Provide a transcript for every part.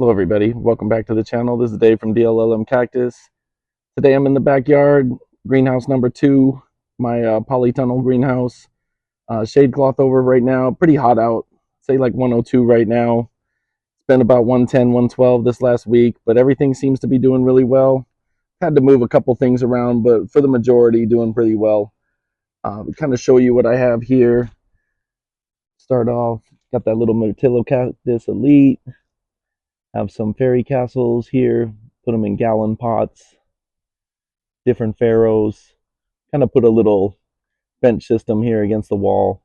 Hello everybody, welcome back to the channel. This is Dave from DLLM Cactus. Today I'm in the backyard, greenhouse number 2, my polytunnel greenhouse. Shade cloth over right now, pretty hot out, say like 102 right now. It's been about 110, 112 this last week, but everything seems to be doing really well. Had to move a couple things around, but for the majority, doing pretty well. Kind of show you what I have here. Start off, got that little Myrtillocactus Elite. Have some fairy castles here, put them in gallon pots, different pharaohs. Kind of put a little bench system here against the wall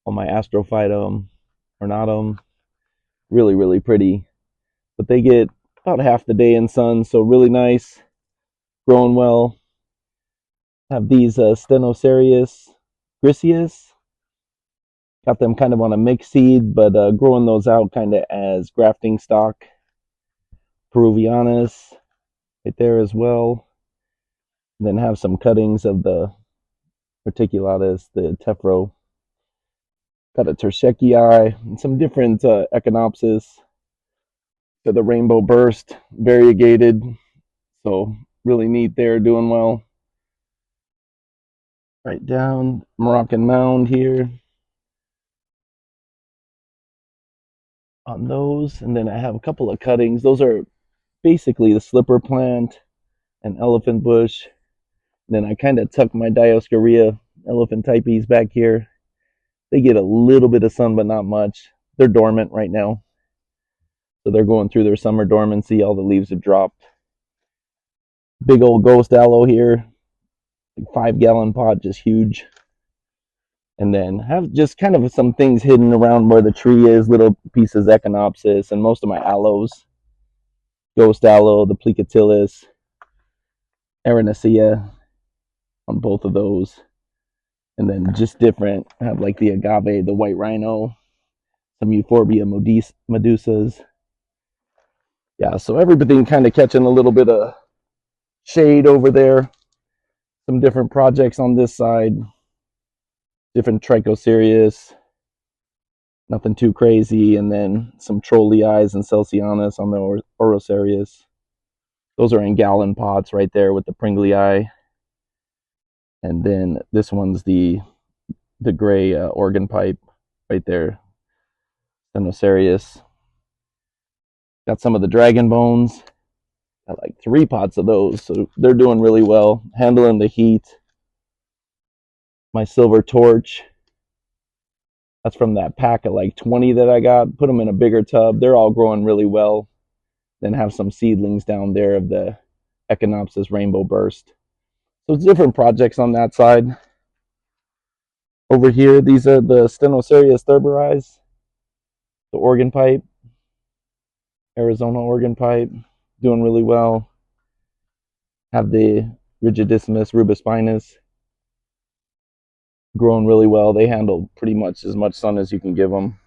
on my astrophytum ornatum. Really, really pretty. But they get about half the day in sun, so really nice, growing well. Have these Stenosarius griseus. Got them kind of on a mixed seed, but growing those out kind of as grafting stock. Peruvianus right there as well. And then have some cuttings of the Myrtillocactus, the tephro. Got a tershekii and some different echinopsis. Got the rainbow burst, variegated. So really neat there, doing well. Right down, Moroccan mound here. On those, and then I have a couple of cuttings. Those are basically the slipper plant and elephant bush. And then I kind of tuck my Dioscorea elephantypes back here. They get a little bit of sun, but not much. They're dormant right now, so they're going through their summer dormancy. All the leaves have dropped. Big old ghost aloe here, like 5-gallon pot, just huge. And then have just kind of some things hidden around where the tree is, little pieces echinopsis, and most of my aloes. Ghost aloe, the plicatillus, aranacea on both of those. And then just different, I have like the agave, the white rhino, some Ephorbia medusas. Yeah, so everything kind of catching a little bit of shade over there. Some different projects on this side. Different Trichocereus, nothing too crazy, and then some Trolleis and Celsianus on the Orosarius. Those are in gallon pots right there with the Pringlei. And then this one's the gray organ pipe right there, Stenosarius. Got some of the dragon bones. Got like 3 pots of those, so they're doing really well, handling the heat. My silver torch, that's from that pack of like 20 that I got. Put them in a bigger tub. They're all growing really well. Then have some seedlings down there of the Echinopsis rainbow burst. So it's different projects on that side. Over here, these are the Stenosarius thurberis, the organ pipe, Arizona organ pipe, doing really well. Have the Rigidissimus rubispinus, growing really well. They handle pretty much as much sun as you can give them.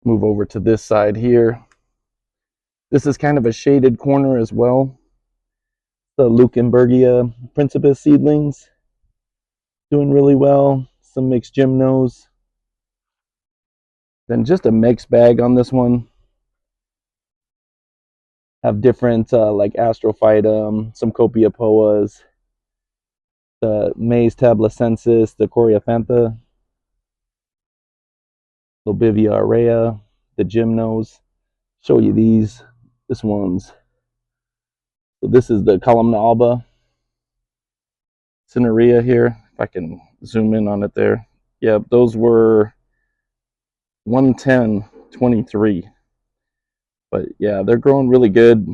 Move over to this side here. This is kind of a shaded corner as well. The Leukenbergia principis seedlings, doing really well. Some mixed gymnos. Then just a mixed bag on this one. Have different like astrophytum, some copiopoas, the Maize tablacensis, the Coreophantha, Lobivia aurea, the gymnos. Show you these. This one's, so this is the columna alba, cinerea here. If I can zoom in on it there. Yeah, those were 110.23. But yeah, they're growing really good.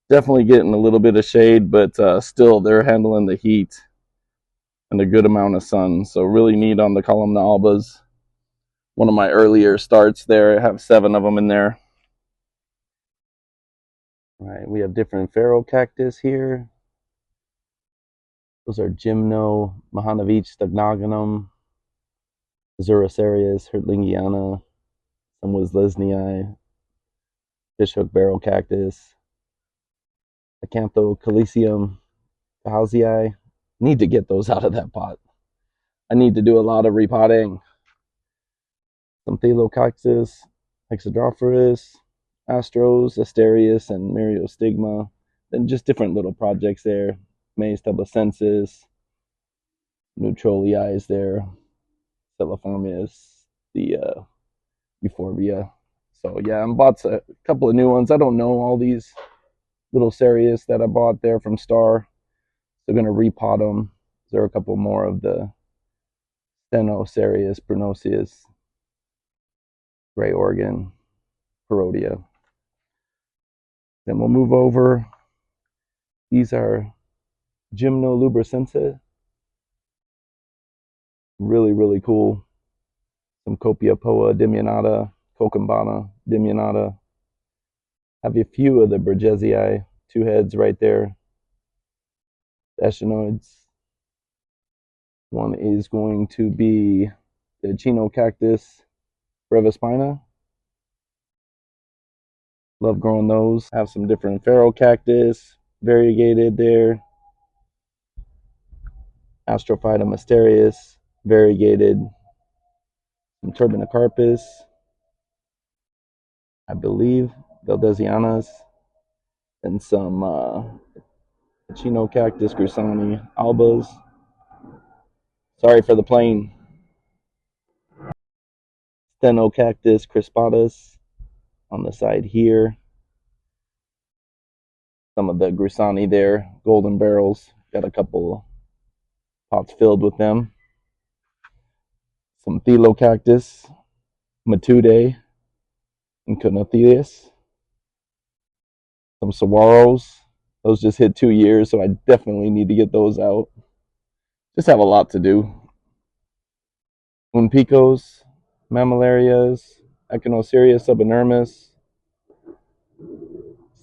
Definitely getting a little bit of shade, but still they're handling the heat and a good amount of sun. So really neat on the columna albas. One of my earlier starts there. I have 7 of them in there. All right, we have different Variegates here. Those are Gymno, Mahanavich stagnagonum, Zurasarius, Hertlingiana, some Wisleznii, Fishhook barrel cactus, Acanthocalicium Cahalzii. Need to get those out of that pot. I need to do a lot of repotting. Some Myrtillocactus, Hexadrophorus, Astros, Asterius, and Myriostigma. Then just different little projects there. Maze Tabacensis, Neutralii is there. Celiformius, the Ephorbia. So yeah, I bought a couple of new ones. I don't know all these little Cereus that I bought there from Star. So I'm gonna repot them. There are a couple more of the Steno, Cereus, Pronosius, Gray Organ, Parodia. Then we'll move over. These are Gymnolubricense. Really, really cool. Some Copiapoa dimianata, Cocambana dimianata. Have a few of the Burgessii, two heads right there. Echinoids. One is going to be the Echinocactus brevispina. Love growing those. Have some different Pherocactus, variegated there. Astrophytum asterius, variegated. Some Turbinocarpus, I believe, Valdesianas, and some Echinocactus grusani albas. Sorry for the plane. Stenocactus crispatus on the side here. Some of the grusani there, golden barrels. Got a couple pots filled with them. Some Myrtillocactus, Matude, and Conotheus. Some saguaros. Those just hit 2 years, so I definitely need to get those out. Just have a lot to do. Unpicos, Mammillarias, Echinocereus subinermis,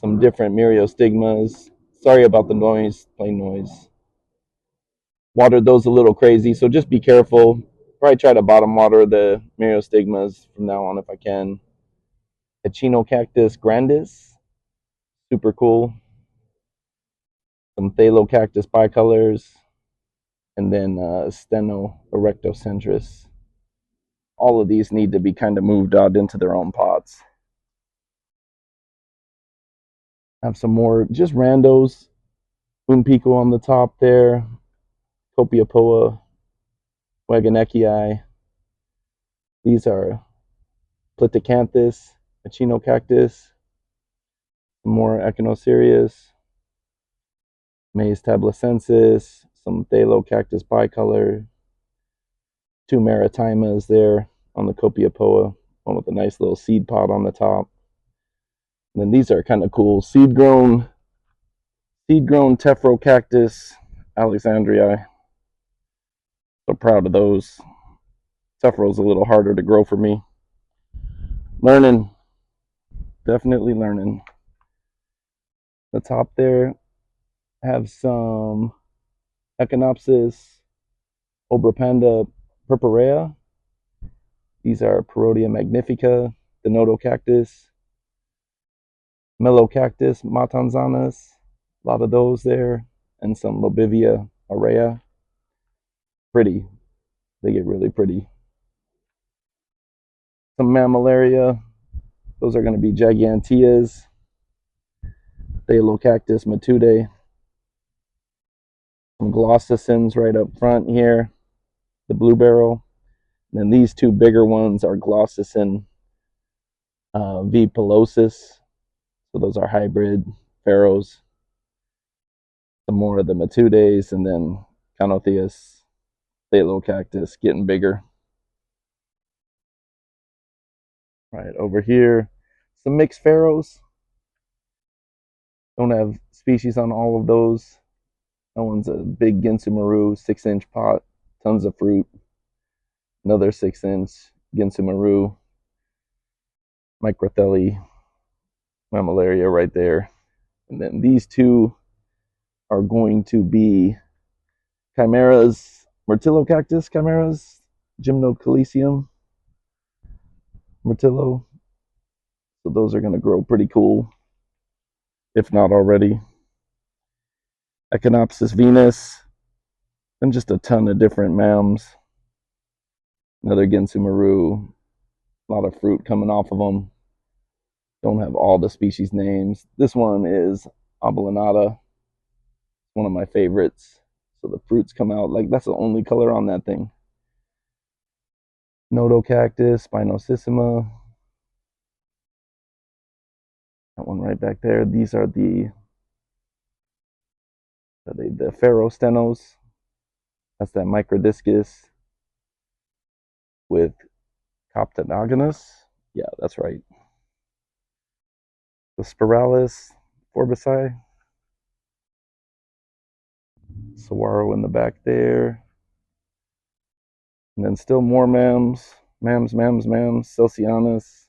some different Myriostigmas. Sorry about the noise, plain noise. Watered those a little crazy, so just be careful. Probably try to bottom water the Myriostigmas from now on if I can. Echinocactus grandis, super cool. Some Thalocactus bicolors, and then Steno erectocentris. All of these need to be kind of moved out into their own pots. Have some more just randos. Unpico on the top there. Copiapoa, Waganekii. These are Pliticanthus, Echinocactus, some more Echinocereus, Maze tablacensis, some Thalocactus bicolor, two Maritimas there on the Copiapoa, one with a nice little seed pod on the top. And then these are kind of cool, seed grown Tephrocarpus Alexandrii. So proud of those. Tephro's a little harder to grow for me. Learning, definitely learning. The top there have some Echinopsis obrapanda purpurea. These are Parodia magnifica, Denotocactus, Melocactus matanzanus, a lot of those there, and some Lobivia aurea. Pretty, they get really pretty. Some Mammillaria, those are going to be Giganteas, Thalocactus matude. Some Glossicins right up front here, the blue barrel. And then these two bigger ones are Glossicin V. pilosus. So those are hybrid pharaohs. Some more of the Matudes, and then Conotheus, Thalocactus getting bigger. Right over here, some mixed pharaohs. Don't have species on all of those. That one's a big Ginsumaru, 6-inch pot, tons of fruit. Another 6-inch Ginsumaru, Microtheli, Mammillaria right there. And then these two are going to be chimeras, Myrtillocactus chimeras, Gymnocalicium, Myrtillo. So those are going to grow pretty cool, if not already. Echinopsis Venus, and just a ton of different mams. Another Ginsumaru, a lot of fruit coming off of them. Don't have all the species names. This one is Abelinata, one of my favorites. So the fruits come out like that's the only color on that thing. Myrtillocactus, Spinosissima. That one right back there. These are the Ferrostenos. That's that microdiscus with Coptonogonus. Yeah, that's right. The Spiralis Forbici. Saguaro in the back there. And then still more mams. Mams. Celsianus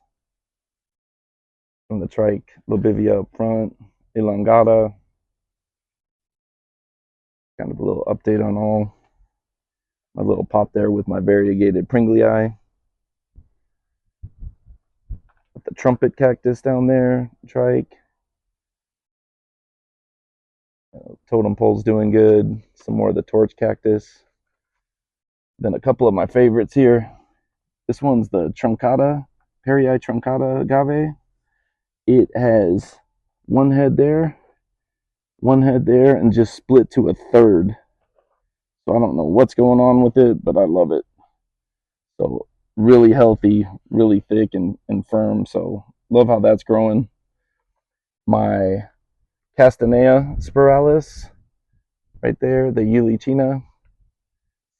from the trike. Lobivia up front. Elongata. Kind of a little update on all. My little pot there with my variegated Pringlei. With the trumpet cactus down there. Trike. Totem pole's doing good. Some more of the torch cactus. Then a couple of my favorites here. This one's the truncata, Perrii truncata agave. It has one head there, and just split to a third. So I don't know what's going on with it, but I love it. So really healthy, really thick and firm. So love how that's growing. My Castanea spiralis right there, the Eulichina,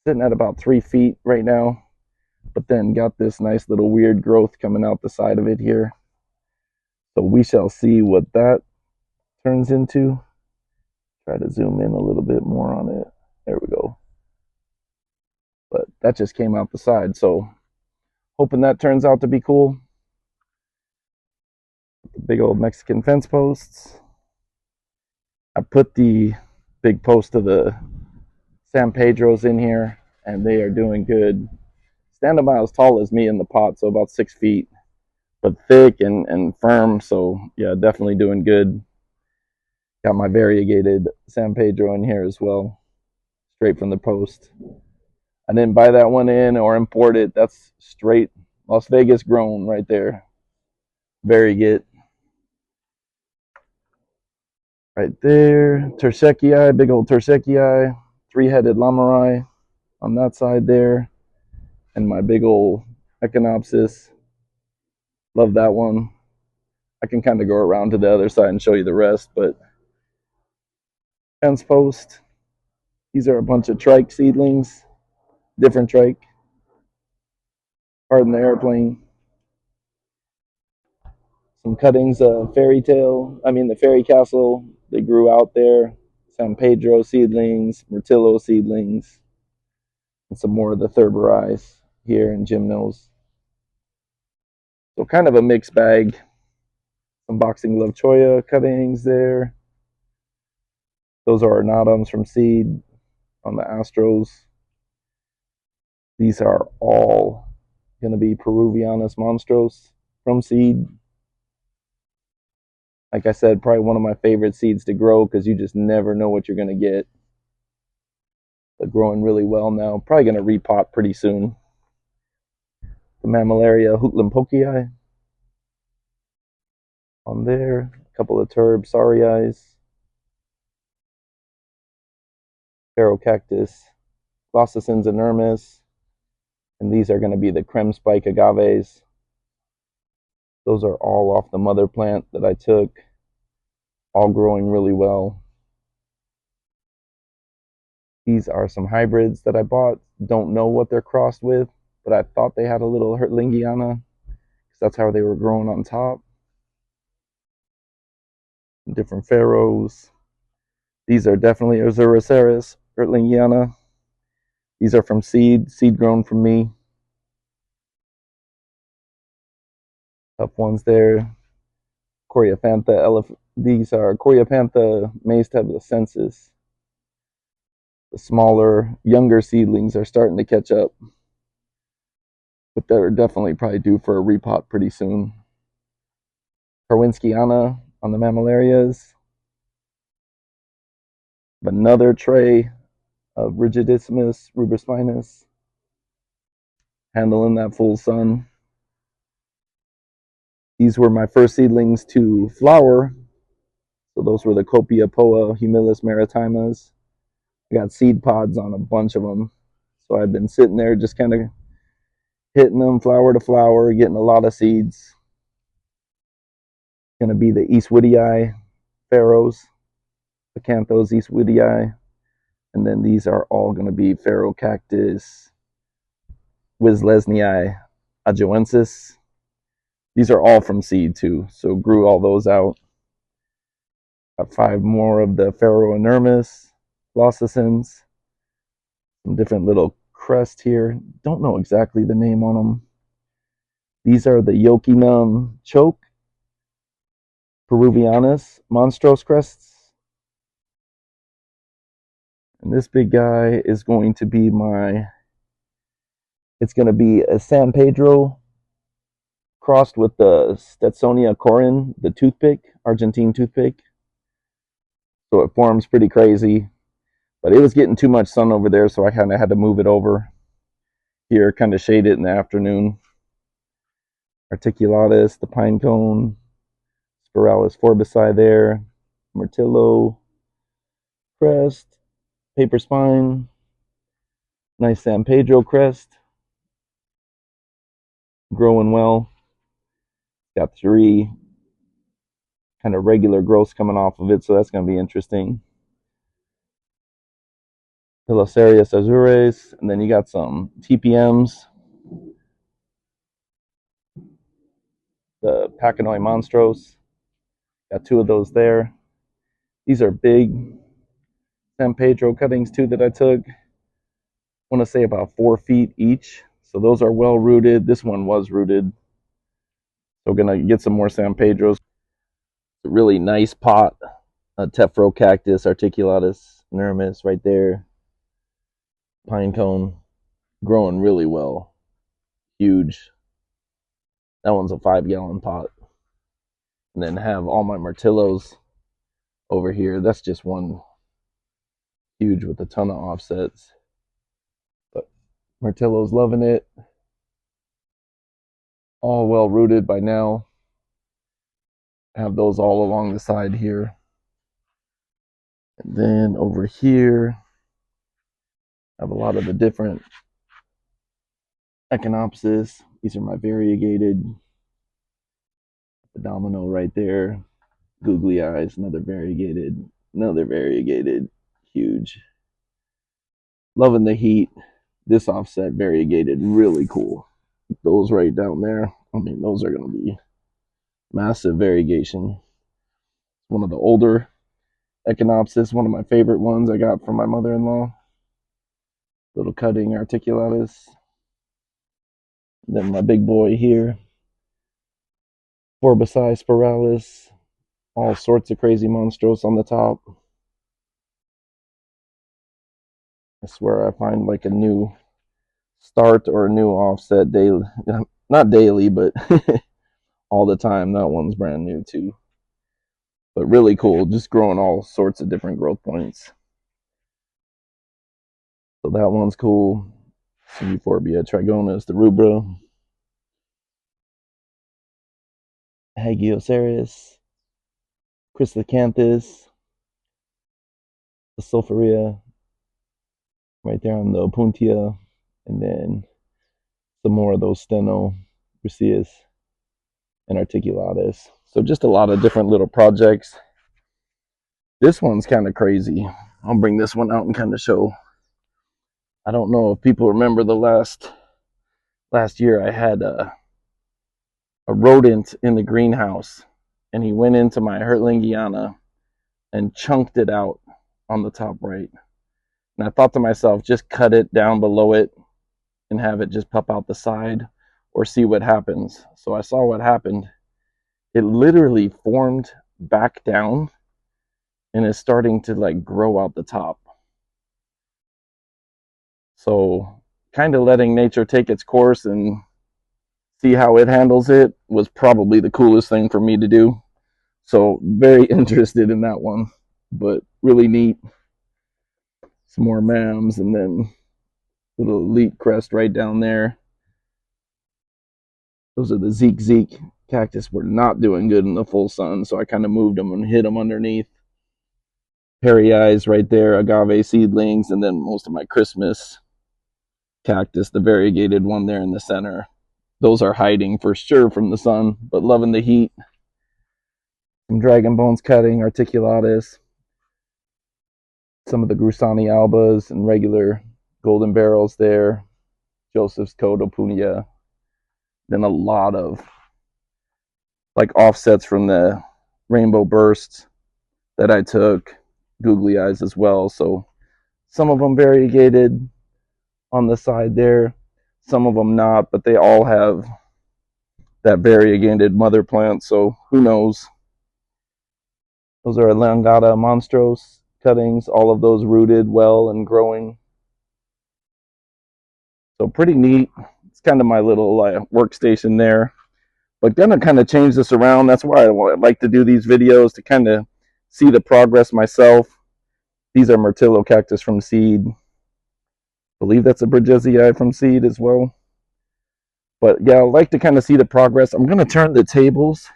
sitting at about 3 feet right now, but then got this nice little weird growth coming out the side of it here. So we shall see what that turns into. Try to zoom in a little bit more on it. There we go. But that just came out the side, so hoping that turns out to be cool. The big old Mexican fence posts. I put the big post of the San Pedros in here, and they are doing good. Stand about as tall as me in the pot, so about 6 feet, but thick and firm. So yeah, definitely doing good. Got my variegated San Pedro in here as well, straight from the post. I didn't buy that one in or import it. That's straight Las Vegas grown right there. Variegate. Right there. Tersekii, big old Tersekii. Three-headed Lamari on that side there. And my big old Echinopsis. Love that one. I can kind of go around to the other side and show you the rest, but fence post. These are a bunch of trike seedlings. Different trike. Pardon the airplane. Some cuttings of the fairy castle. They grew out there. San Pedro seedlings, Myrtillo seedlings, and some more of the Thurberis here in Gymnos. So kind of a mixed bag. Some boxing love choya cuttings there. Those are ornatums from seed on the Astros. These are all going to be Peruvianus monstros from seed. Like I said, probably one of my favorite seeds to grow because you just never know what you're going to get. They're growing really well now. Probably going to repot pretty soon. The Mammillaria Hootlampokii on there. A couple of Turb Sariis. Cactus, Glossicins inermis. And these are going to be the creme spike agaves. Those are all off the mother plant that I took. All growing really well. These are some hybrids that I bought. Don't know what they're crossed with, but I thought they had a little Hertlingiana because that's how they were growing on top. Different pharaohs. These are definitely Azuroceras Hertlingiana. These are from seed grown from me. Up ones there. Coreophantha these are Coreophantha maestabulosensis. The smaller, younger seedlings are starting to catch up, but they're definitely probably due for a repot pretty soon. Karwinskiana on the Mammillarias. Another tray of Rigidissimus rubrispinus, handling that full sun. These were my first seedlings to flower. So those were the Copia poa humilis maritimas. I got seed pods on a bunch of them. So I've been sitting there just kind of hitting them flower to flower, getting a lot of seeds. Going to be the Eastwoodii pharaohs, Acanthos Eastwoodii. And then these are all going to be Variegated Wislesnii ajoensis. These are all from seed too, so grew all those out. Got 5 more of the Pharaoh inermis, Glossicins, some different little crest here. Don't know exactly the name on them. These are the Yokinum choke, Peruvianus, monstrose crests. And this big guy is going to be it's going to be a San Pedro crossed with the Stetsonia corin, the toothpick, Argentine toothpick. So it forms pretty crazy. But it was getting too much sun over there, so I kind of had to move it over here, kind of shade it in the afternoon. Articulatus, the pine cone, Spiralis forbici there, Myrtillo, crest, paper spine, nice San Pedro crest, growing well. Got 3 kind of regular growths coming off of it, so that's going to be interesting. Pilosarius azures, and then you got some TPMs, the Pachanoi monstrose. Got 2 of those there. These are big San Pedro cuttings too that I took. I want to say about 4 feet each. So those are well rooted. This one was rooted. So we're going to get some more San Pedros. It's a really nice pot. Ephorbia articulatus inermis right there. Pine cone. Growing really well. Huge. That one's a 5-gallon pot. And then have all my Myrtillos over here. That's just one huge with a ton of offsets. But Myrtillo's loving it. All well rooted by now. Have those all along the side here. And then over here, I have a lot of the different Echinopsis. These are my variegated. The domino right there. Googly eyes, another variegated. Another variegated. Huge. Loving the heat. This offset variegated, really cool. Those right down there. I mean, those are going to be massive variegation. One of the older Echinopsis, one of my favorite ones I got from my mother-in-law. Little cutting articulatus. Then my big boy here. Forbici spiralis. All sorts of crazy monstrose on the top. I swear I find like a new start or a new offset daily. Not daily, but all the time. That one's brand new too. But really cool. Just growing all sorts of different growth points. So that one's cool. Some Ephorbia trigonus, the rubra. Hagiosarius. Chryslecanthus. The sulfurea. Right there on the opuntia. And then some more of those steno, Ruseus, and articulatus. So just a lot of different little projects. This one's kind of crazy. I'll bring this one out and kind of show. I don't know if people remember the last year I had a rodent in the greenhouse, and he went into my Hertlingiana and chunked it out on the top right. And I thought to myself, just cut it down below it and have it just pop out the side or see what happens. So I saw what happened. It literally formed back down and is starting to like grow out the top. So kind of letting nature take its course and see how it handles it was probably the coolest thing for me to do. So very interested in that one, but really neat. Some more mams, and then little elite crest right down there. Those are the Zeke cactus were not doing good in the full sun, so I kind of moved them and hid them underneath. Hairy eyes right there, agave seedlings, and then most of my Christmas cactus, the variegated one there in the center. Those are hiding for sure from the sun, but loving the heat. Some dragon bones cutting, articulatus, some of the Grusani albas and regular golden barrels there, Joseph's Codopunia, then a lot of like offsets from the rainbow bursts that I took, googly eyes as well. So some of them variegated on the side there, some of them not, but they all have that variegated mother plant, so who knows. Those are Langata monstros cuttings, all of those rooted well and growing. So pretty neat. It's kind of my little workstation there. But gonna kind of change this around. That's why I like to do these videos, to kind of see the progress myself. These are Myrtillocactus from seed. I believe that's a Bridgesii from seed as well. But yeah, I like to kind of see the progress. I'm gonna turn the tables.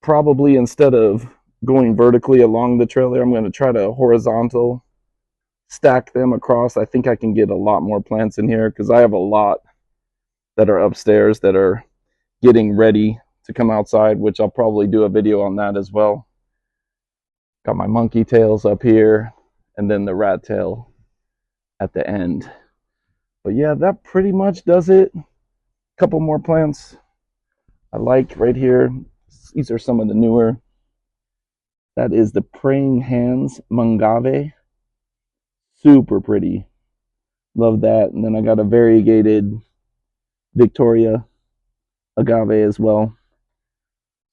Probably instead of going vertically along the trailer, I'm gonna try to horizontal stack them across. I think I can get a lot more plants in here because I have a lot that are upstairs that are getting ready to come outside, which I'll probably do a video on that as well. Got my monkey tails up here and then the rat tail at the end. But yeah, that pretty much does it. A couple more plants I like right here. These are some of the newer. That is the Praying Hands Agave. Super pretty. Love that. And then I got a variegated Victoria agave as well.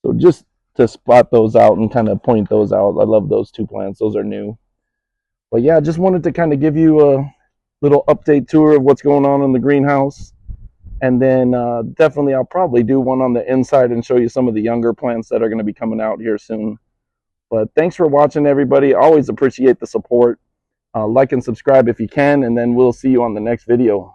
So just to spot those out and kind of point those out, I love those two plants. Those are new. But yeah, just wanted to kind of give you a little update tour of what's going on in the greenhouse. And then definitely I'll probably do one on the inside and show you some of the younger plants that are going to be coming out here soon. But thanks for watching, everybody. Always appreciate the support. Like and subscribe if you can, and then we'll see you on the next video.